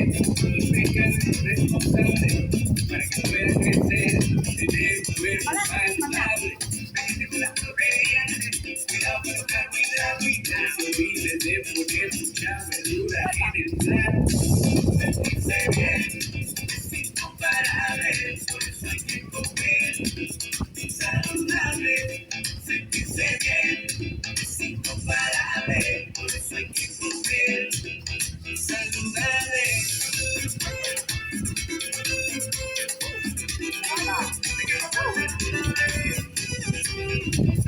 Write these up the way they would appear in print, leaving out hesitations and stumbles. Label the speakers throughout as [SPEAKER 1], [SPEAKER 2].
[SPEAKER 1] impecable, responsable, para que puedas crecer, tener un cuerpo saludable. Métete con las proteínas, cuidado con los carbohidratos, no olvides de poner mucha verdura en el plato. Sentirse bien, es incomparable, por eso hay que comer saludable. Sentirse bien, es incomparable, por eso hay que comer saludable.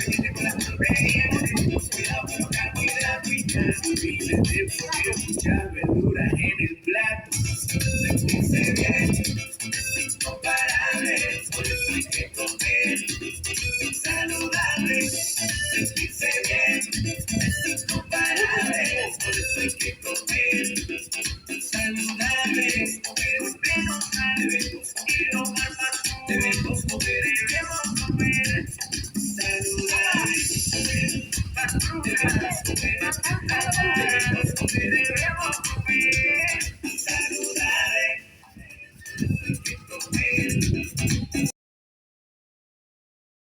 [SPEAKER 1] Métete con las proteínas, cuidado con los carbohidratos, no olvides de poner mucha verdura en el plato. Sentirse bien, es incomparable, por eso hay que comer saludable. Sentirse